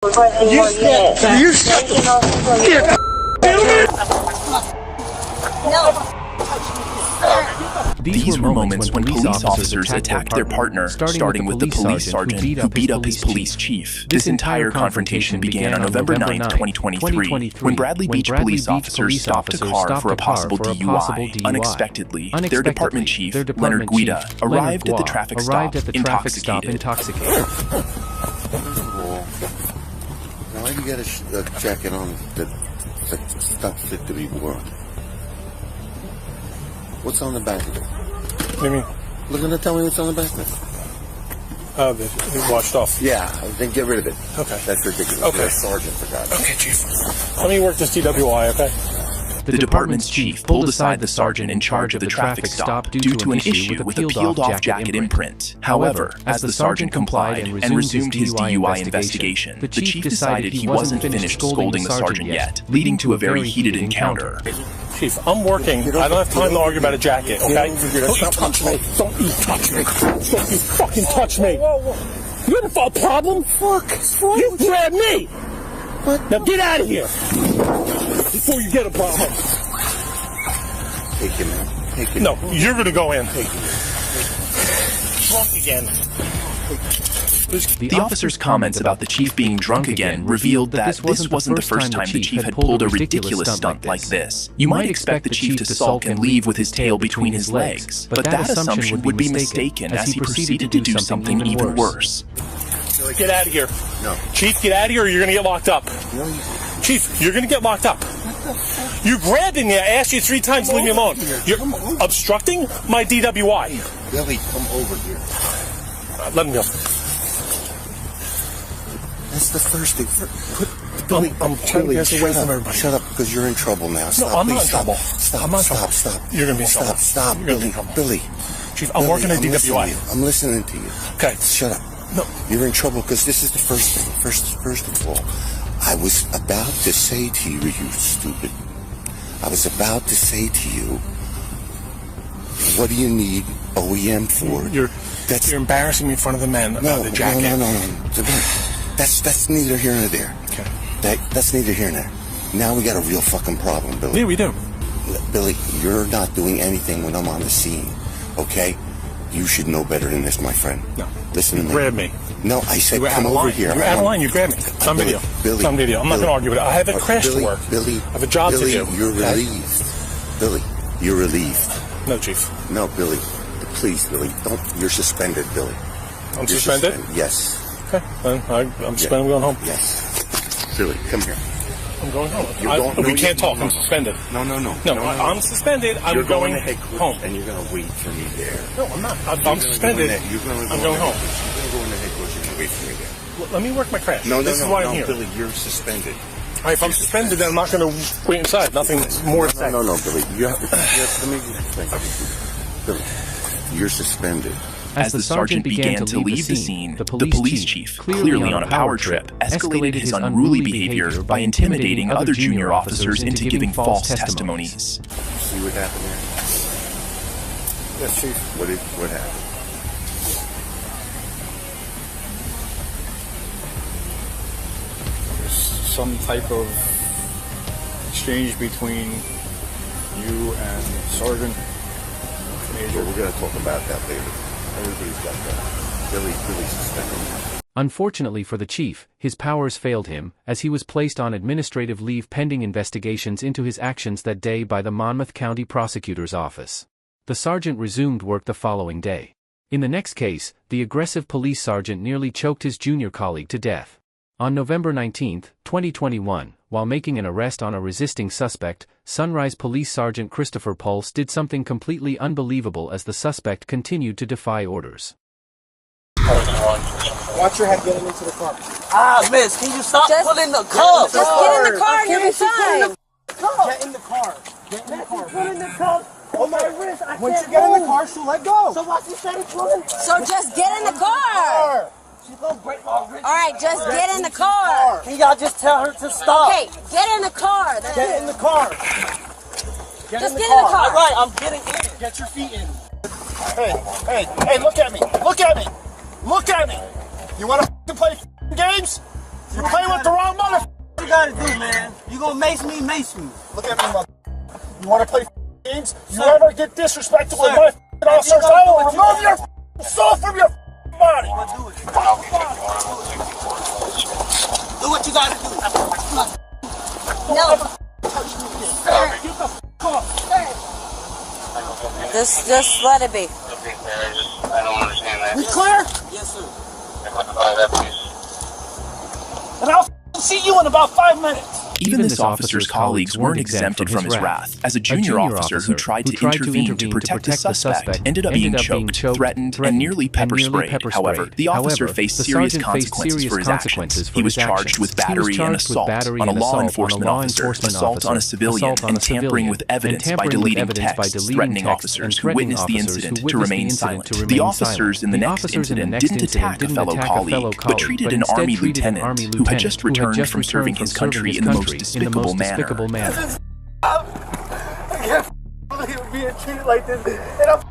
You shut the These were moments when police officers attacked their partner, starting with the police sergeant who beat up his police chief. This entire confrontation began on November 9, 2023, when Bradley Beach police officers stopped a car for a possible DUI. Unexpectedly, their department chief, Leonard Guida, arrived at the traffic stop intoxicated. Why do you got a jacket on that's not fit to be worn? What's on the back of it? What do you mean? Look at it, tell me what's on the back of it. Oh, they washed off. Yeah, then get rid of it. Okay. That's ridiculous. Okay. You're a sergeant, for God's sake. Okay, Chief. Let me work this DWI, okay? The department's chief pulled aside the sergeant in charge of the traffic stop due to an issue with a peeled-off jacket imprint. However, as the sergeant complied and resumed his DUI investigation, the chief decided he wasn't finished scolding the sergeant yet, leading to a very heated encounter. Chief, I'm working. I don't have time to argue about a jacket, okay? Don't you touch me. Don't you touch me. Don't you fucking touch me. You have a problem? Fuck. You grabbed me. What? Now get out of here before you get a problem. Take him in. Take him. No, you're going to go in. Take him. Drunk again. The officer's comments about the chief being drunk again revealed that this wasn't the first time the chief had pulled a ridiculous stunt like this. You might expect the chief to sulk and leave with his tail between his legs, but that assumption would be mistaken as he proceeded to do something even worse. Get out of here. No. Chief, get out of here or you're going to get locked up. No, Chief, you're going to get locked up. You grabbed me. I asked you 3 times to leave me alone. You're obstructing my DWI. Billy, come over here. Let me go. That's the first thing. Billy, I'm trying to get away from everybody. Shut up, because you're in trouble now. Stop, I'm please, not in stop. trouble. Stop, I'm not in stop, trouble. stop. You're going to be in trouble. Stop, You're gonna be Billy, in trouble. Billy. Chief, I'm working at DWI. I'm listening to you. Okay. Shut up. No. You're in trouble because this is the first thing. First of all, I was about to say to you, you stupid. I was about to say to you, what do you need OEM for? You're embarrassing me in front of the men about the jacket. No. That's neither here nor there. Okay. That's neither here nor there. Now we got a real fucking problem, Billy. Yeah, we do. Billy, you're not doing anything when I'm on the scene, okay? You should know better than this, my friend. No. Listen to me. Grab me. No, I said come over here. You're out of line. You grabbed me. It's on video. Billy. It's on video. I'm not going to argue with it. I have a crash to work. Billy. I have a job to do. You're relieved. Billy, you're relieved. No, Chief. No, Billy. Please, Billy, don't. You're suspended, Billy. I'm suspended? Yes. Okay. Then I'm suspended. I'm going home. Yes. Billy, come here. I'm going home. We can't talk. I'm suspended. No. I'm suspended. I'm going home. And you're going to wait for me there. No, I'm not. I'm suspended. I'm going home. You're going to go in the headquarters. You're going to wait for me there. Let me work my crash. This is why I'm here. Billy, you're suspended. All right, if I'm suspended, then I'm not going to wait inside. Nothing more to say. No, Billy. Let me explain. Billy, you're suspended. As the sergeant began to leave the scene, the police chief, clearly on a power trip, escalated his unruly behavior by intimidating other junior officers into giving false testimonies. See what happened there? Yes, Chief. What happened? There's some type of exchange between you and Sergeant Major. We're going to talk about that later. Everybody's got that. Billy's suspended. Unfortunately for the chief, his powers failed him, as he was placed on administrative leave pending investigations into his actions that day by the Monmouth County Prosecutor's Office. The sergeant resumed work the following day. In the next case, the aggressive police sergeant nearly choked his junior colleague to death. On November 19, 2021, while making an arrest on a resisting suspect, Sunrise Police Sergeant Christopher Pulse did something completely unbelievable as the suspect continued to defy orders. Watch your head getting into the car. Miss, can you stop pulling the cuffs? Just get in the car and you'll be fine. Get in the car. Get in the car. Pulling the cuffs on my wrist. I Once can't you get in the move. car, she'll let go. So why she said it's pulling? So just get in the car. She's gonna break my wrist. All right, just get in the car. Can y'all just tell her to stop? Okay, get in the car. That's Get it. in the car. Just get in the car. All right, I'm getting in. Get your feet in. Hey, look at me. Look at me. Look at me. You want to play games? You're playing with the wrong mother. What you gotta do, man? You gonna mace me, mace me. Look at me, mother. You want to play games? You Sir. ever get disrespectful with Sir. my officers? gonna I do will what you remove your gotta soul from your body. Do it. Do what you gotta do. No. Just let it be. I don't understand that. We clear? Yes, sir. That piece. And I'll see you in about 5 minutes. Even this officer's colleagues weren't exempted from his wrath, as a junior officer who tried to intervene to protect the suspect ended up being choked, threatened, and nearly pepper sprayed. However, the officer faced serious consequences for his actions. He was charged with battery and assault on a law enforcement officer, assault on a civilian, and tampering with evidence by deleting texts threatening officers who witnessed the incident to remain silent. The officers in the next incident didn't attack a fellow colleague, but treated an Army lieutenant who had just returned from serving his country in the most despicable manner. I can't believe being treated like this, and I'm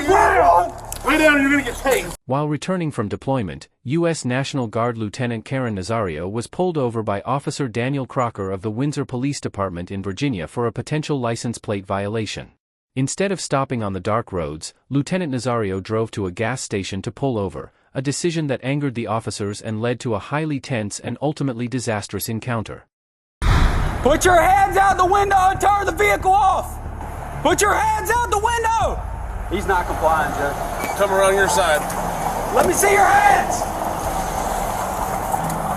wrong. Lay down, you're gonna get tased. While returning from deployment, U.S. National Guard Lieutenant Karen Nazario was pulled over by Officer Daniel Crocker of the Windsor Police Department in Virginia for a potential license plate violation. Instead of stopping on the dark roads, Lieutenant Nazario drove to a gas station to pull over, a decision that angered the officers and led to a highly tense and ultimately disastrous encounter. Put your hands out the window and turn the vehicle off! Put your hands out the window! He's not complying, Judge. Come around your side. Let me see your hands!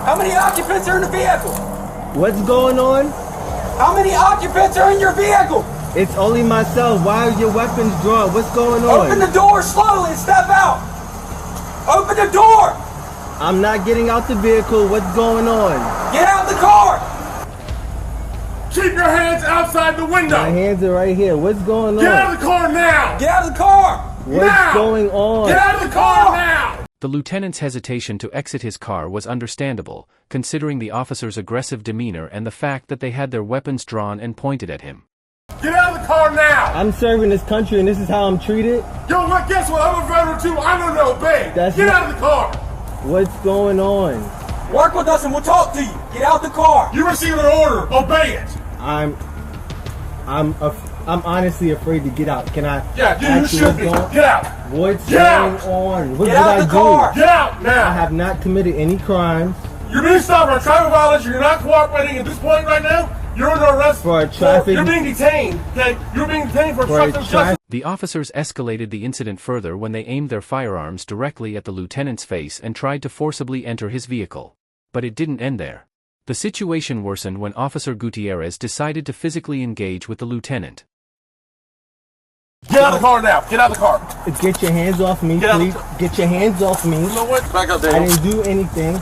How many occupants are in the vehicle? What's going on? How many occupants are in your vehicle? It's only myself. Why are your weapons drawn? What's going on? Open the door slowly and step out! Open the door! I'm not getting out the vehicle. What's going on? Get out the car! Keep your hands outside the window. My hands are right here. What's going on? Get out of the car now. Get out of the car! What's now. going on? Get out of the car now. The lieutenant's hesitation to exit his car was understandable, considering the officer's aggressive demeanor and the fact that they had their weapons drawn and pointed at him. Get out of the car now. I'm serving this country and this is how I'm treated? Yo, look, guess what? I'm a veteran too. I don't know, babe. Get out of the car. What's going on? Work with us and we'll talk to you. Get out the car. You received an order. Obey it. I'm honestly afraid to get out. Can I? Yeah, you should be. Get out. What's going on? What did I do? Get out now. I have not committed any crimes. You're being stopped for traffic violation. You're not cooperating at this point right now. You're under arrest for traffic. You're being detained. Okay, you're being detained for obstruction of justice. The officers escalated the incident further when they aimed their firearms directly at the lieutenant's face and tried to forcibly enter his vehicle. But it didn't end there. The situation worsened when Officer Gutierrez decided to physically engage with the lieutenant. Get out of the car now. Get out of the car. Get your hands off me, please. Get your hands off me. You know what? Back up there. I didn't do anything.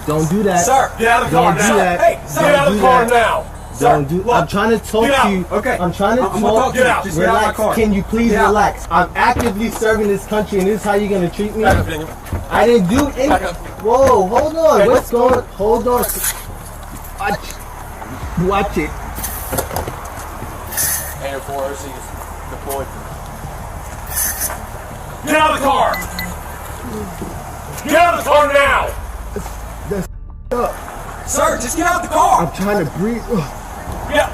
Don't do that. Sir, get out of the car now. Don't do that. Hey, sir, get out of the car now. Don't do. I'm trying to talk to you. Okay. I'm trying to talk. Get out. Just get out of my Relax. car. Can you please relax? I'm actively serving this country, and this is how you're gonna treat me. Back up, Daniel. I didn't do anything. Whoa, hold on. What's going on? Hold on. Watch it. Air 4 OC is deployed. Get out of the car. Get out of the car now. Sir, just get out of the car. I'm trying to breathe. Get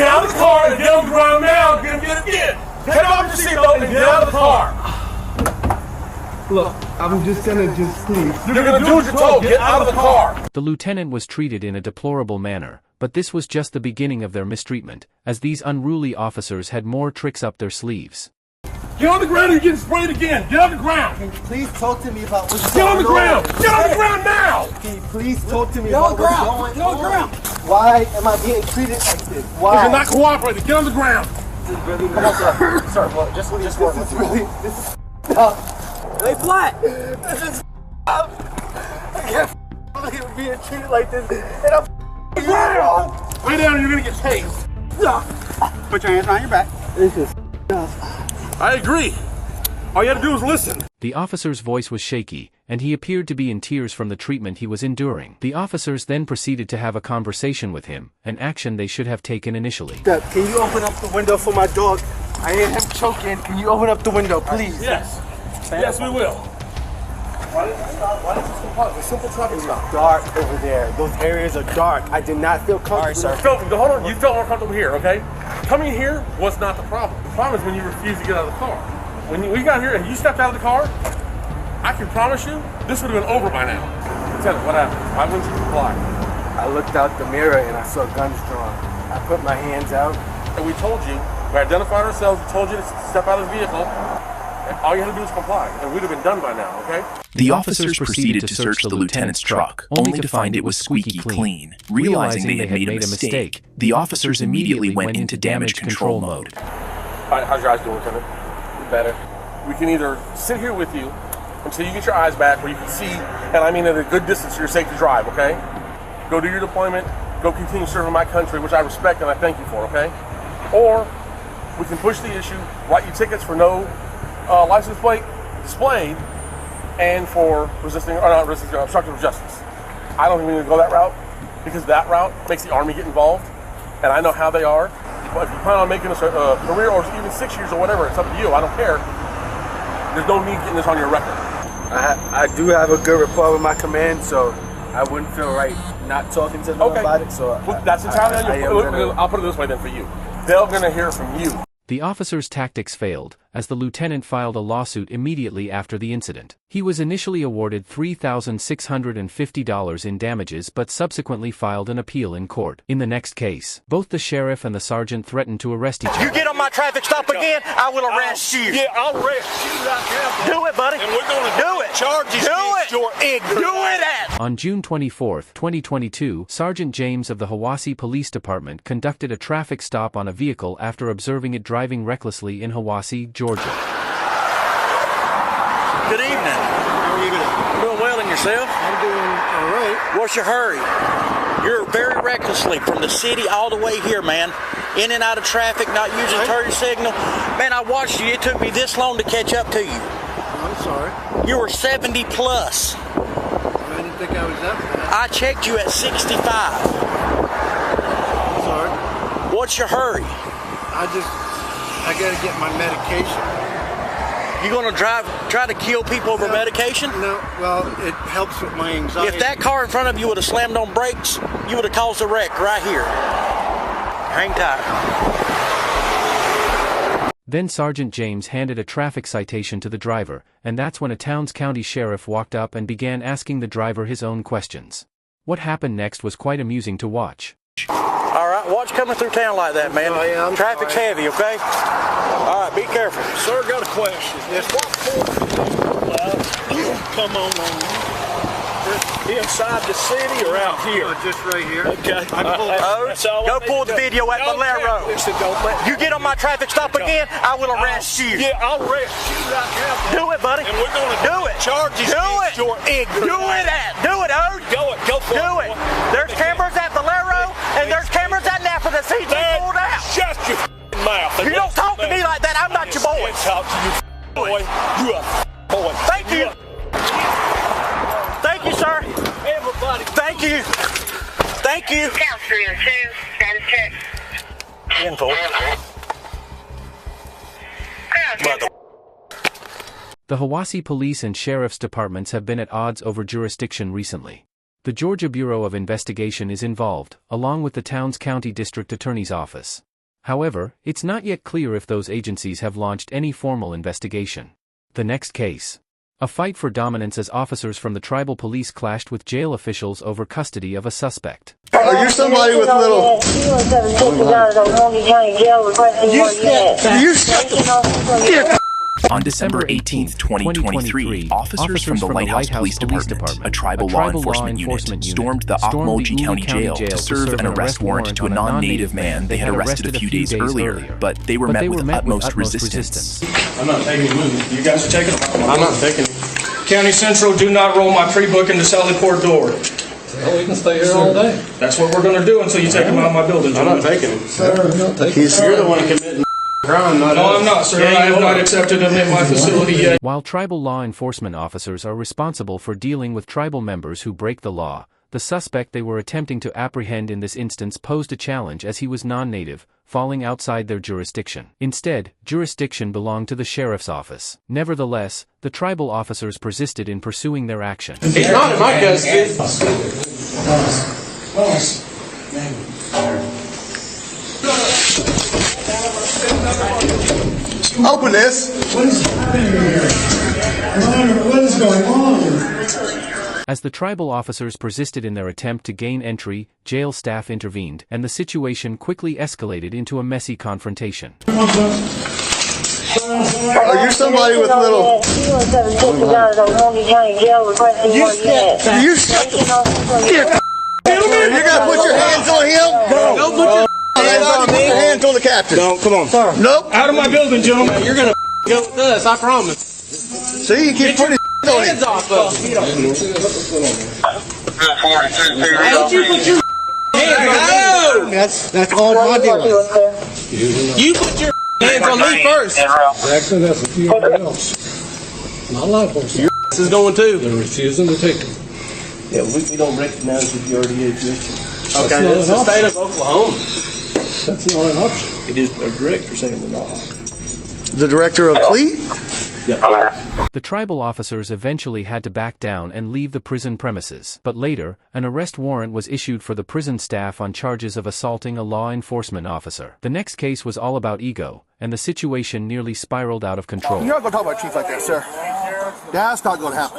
out of the car and get on the ground now. Get Take off your seatbelt and get out of the car. Look, I'm just gonna please. You're gonna do what you're told. Get out of the car. The lieutenant was treated in a deplorable manner, but this was just the beginning of their mistreatment, as these unruly officers had more tricks up their sleeves. Get on the ground or you're getting sprayed again. Get on the ground. Can you please talk to me about what's Get going on the ground. Get on the ground now. Can you please talk to me Get on about the what's ground. going Get on the ground. Why am I being treated like this? Why? You're not cooperating. Get on the ground. Come on, sir. Sir, look, just leave this work. This is tough. Lay flat. This is tough. I can't believe being treated like this, and I'm wrong. Lay down or you're gonna get tased. Put your hands behind your back. This is tough. I agree. All you had to do was listen. The officer's voice was shaky, and he appeared to be in tears from the treatment he was enduring. The officers then proceeded to have a conversation with him, an action they should have taken initially. Can you open up the window for my dog? I hear him choking. Can you open up the window, please? Yes. Yes, we will. Why didn't you stop? Why didn't you comply? It's a simple traffic stop. Dark over there. Those areas are dark. I did not feel comfortable. All right, sir. Hold on. You felt more comfortable here, okay? Coming here was not the problem. The problem is when you refuse to get out of the car. When we got here and you stepped out of the car, I can promise you, this would have been over by now. Lieutenant, what happened? Why wouldn't you comply? I looked out the mirror and I saw guns drawn. I put my hands out. And we told you, we identified ourselves, we told you to step out of the vehicle, and all you had to do was comply, and we'd have been done by now, okay? The officers proceeded to search the lieutenant's truck, only to find it was squeaky clean. Realizing they had made a mistake, the officers immediately went into damage control mode. All right, how's your eyes doing, Lieutenant? Better. We can either sit here with you until you get your eyes back where you can see, and I mean at a good distance, you're safe to drive, okay? Go do your deployment, go continue serving my country, which I respect and I thank you for, okay? Or we can push the issue, write you tickets for no license plate displayed and for obstructive of justice. I don't think we need to go that route because that route makes the Army get involved, and I know how they are. But if you plan on making this a career or even 6 years or whatever, it's up to you. I don't care. There's no need getting this on your record. I do have a good rapport with my command, so I wouldn't feel right not talking to them about it. So that's entirely on you. I'll put it this way then for you. They're going to hear from you. The officer's tactics failed, as the lieutenant filed a lawsuit immediately after the incident. He was initially awarded $3,650 in damages but subsequently filed an appeal in court. In the next case, both the sheriff and the sergeant threatened to arrest each other. You get on my traffic stop again, I will arrest you. Yeah, I'll arrest you right now. Do it, buddy. And we're going to do it. Charges against your ignorance. Do it. On June 24, 2022, Sergeant James of the Hiwassee Police Department conducted a traffic stop on a vehicle after observing it driving recklessly in Hiwassee, Georgia. Good evening. How are you doing well in yourself? I'm doing all right. What's your hurry? You're very recklessly from the city all the way here, man. In and out of traffic, not using turn signal. Man, I watched you. It took me this long to catch up to you. I'm sorry. You were 70 plus. I didn't think I was that bad. I checked you at 65. I'm sorry. What's your hurry? I gotta get my medication. You gonna try to kill people over medication? No, well, it helps with my anxiety. If that car in front of you would have slammed on brakes, you would have caused a wreck right here. Hang tight. Then Sergeant James handed a traffic citation to the driver, and that's when a Towns County sheriff walked up and began asking the driver his own questions. What happened next was quite amusing to watch. All right, watch coming through town like that, man. Traffic's heavy, okay? All right, be careful. Sir, got a question. Yes, Come on. Inside the city or out here? just right here. Okay. Go pull the video at Valero. You get on my traffic stop again, I will arrest you. Yeah, I'll arrest you right now. Do it, buddy. And we're going to do it. Charges against your ignorance. Do it, Ode. Go for it. Do it. There's cameras at Valero, and there's cameras at Napa that see you pulled out. Shut your mouth. You don't talk to me like that. I'm not your boy. Talk to you, boy. You a boy. Thank you. Thank you, sir. Everybody. Thank you. Thank you. Count 302, status check. Info. Mother. The Hiwassee Police and Sheriff's Departments have been at odds over jurisdiction recently. The Georgia Bureau of Investigation is involved, along with the Towns County District Attorney's Office. However, it's not yet clear if those agencies have launched any formal investigation. The next case. A fight for dominance as officers from the tribal police clashed with jail officials over custody of a suspect. Are you somebody with little... On December 18, 2023, officers from the Lighthouse Police Department, a tribal law enforcement unit, stormed the Okmulgee County Jail to serve an arrest warrant to a non-native man they had arrested a few days earlier, but they were met with utmost resistance. I'm not taking it with me. You guys are taking it. I'm not taking it. County Central, do not roll my pre-booking to Sally Port door. Well, we can stay here all day. That's what we're going to do until you take him out of my building. I'm not taking it. Sir, I'm not taking it. You're the one committing crime, not No, I'm not, sir. I have not accepted him in my facility yet. While tribal law enforcement officers are responsible for dealing with tribal members who break the law, The suspect they were attempting to apprehend in this instance posed a challenge as he was non-native, falling outside their jurisdiction. Instead, jurisdiction belonged to the sheriff's office. Nevertheless, the tribal officers persisted in pursuing their action. He's not in my custody. Open this. What is happening here? What is going on? As the tribal officers persisted in their attempt to gain entry, jail staff intervened, and the situation quickly escalated into a messy confrontation. Are you somebody with little... You're gonna put your hands on him? Don't put your hands on me. Hands on the captain. Don't, come on. Sir. Nope. Out of my building, gentlemen. You're gonna go with us, I promise. See, you keep putting his hands off of him. Don't you put your hands on me. That's all my deal. You put your hands on me first. Jackson, that's a few else. Not a lot of folks. Your ass is going too. They're refusing to take them. Yeah, we don't recognize that you already exist. Okay, it's the state of Oklahoma. That's not an option. It is a director saying we're not. The director of fleet? The tribal officers eventually had to back down and leave the prison premises, but later, an arrest warrant was issued for the prison staff on charges of assaulting a law enforcement officer. The next case was all about ego, and the situation nearly spiraled out of control. You're not going to talk about Chief like that, sir. That's not going to happen.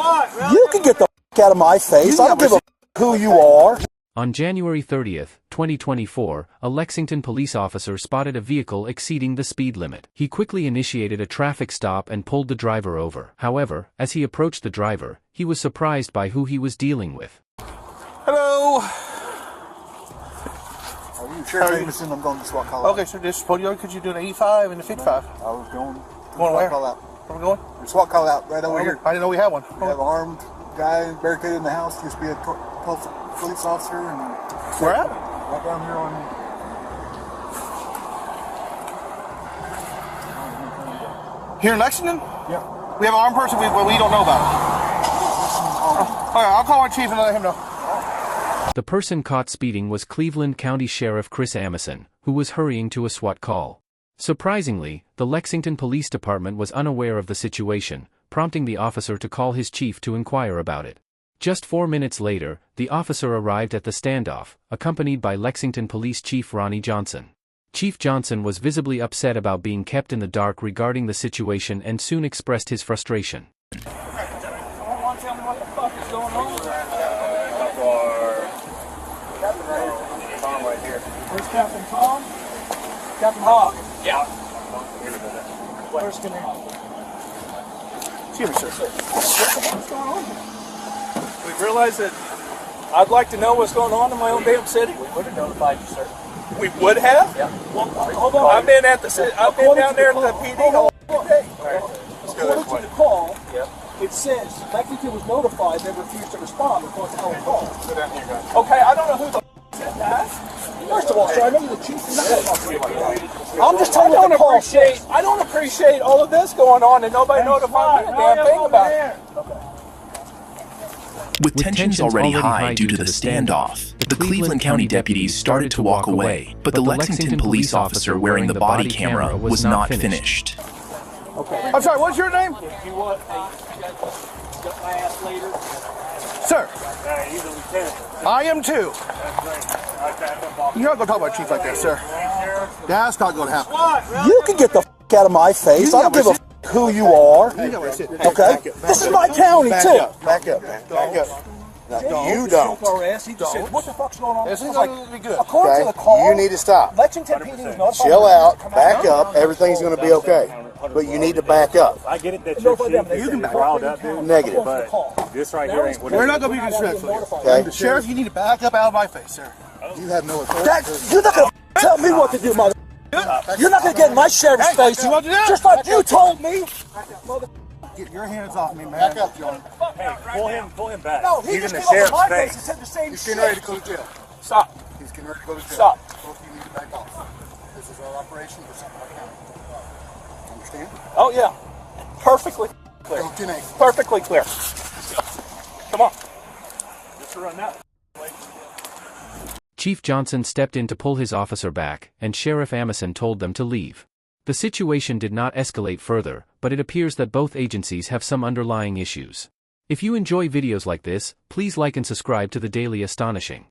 You can get the out of my face. I don't give a who you are. On January 30th, 2024, a Lexington police officer spotted a vehicle exceeding the speed limit. He quickly initiated a traffic stop and pulled the driver over. However, as he approached the driver, he was surprised by who he was dealing with. Hello. Are you sure? I'm going to SWAT call out. Okay, so this could you do an 85 and a 55? I was going. Going where? Call out. Where we going? The SWAT call out right over here. I didn't know we had one. We have an armed guy barricaded in the house. Used to be a police officer. And where at? Right down here on. Here in Lexington? Yeah. We have an armed person we don't know about. All right, I'll call our chief and let him know. The person caught speeding was Cleveland County Sheriff Chris Amison, who was hurrying to a SWAT call. Surprisingly, the Lexington Police Department was unaware of the situation, prompting the officer to call his chief to inquire about it. Just 4 minutes later, the officer arrived at the standoff, accompanied by Lexington Police Chief Ronnie Johnson. Chief Johnson was visibly upset about being kept in the dark regarding the situation and soon expressed his frustration. Someone tell me what the fuck is going on? Tom right here. Where's Captain Tom? Captain Hawk. Yeah. Where's Canal? Excuse me, sir. What's going on here? We realize that I'd like to know what's going on in my own damn city. We would have notified you, sir. We would have? Yeah. Well, hold on. I've been down there at the PD all day. According to the call, it says Lexington was notified they refused to respond because of our call. Okay, I don't know who the said that. First of all, sir, I know you're the chief. I'm just telling you the call. I don't appreciate all of this going on and nobody notified me a damn thing about it. Okay. With tensions already high due to the standoff, the Cleveland County deputies started to walk away, but the Lexington police officer wearing the body camera was not finished. Okay. I'm sorry, what's your name? If you want, got my ass later. Sir. I am too. You're not going to talk about Chief like that, sir. That's not going to happen. You can get the out of my face. I don't give a who you are. Okay? This is my county, too. Back up. No, you don't. What the fuck's going on? This is going to be good. According to the call, You need to stop. Lexington PD was notified. Chill out. Back up. Everything's going to be okay. But you need to back up. I get it that you're You can back riled up. up, Negative. but this right here ain't what We're not going to be disrespectful. Okay? Sheriff, you need to back up out of my face, sir. You have no authority. You're not going to tell me what to do, mother. You're not going to get in my sheriff's face, just like you told me. Get your hands off me, man. Back up, John. Hey, pull him back. No, he He's just in the came up to my sheriff's face and face. said the same He's shit. getting ready to go to jail. Stop. He's getting ready to go to jail. Stop. Both of you need to back off. This is our operation for Santa County. Understand? Oh, yeah. Perfectly clear. Go 10-8. Perfectly clear. Come on. Just run that. Chief Johnson stepped in to pull his officer back, and Sheriff Amison told them to leave. The situation did not escalate further, but it appears that both agencies have some underlying issues. If you enjoy videos like this, please like and subscribe to the Daily Astonishing.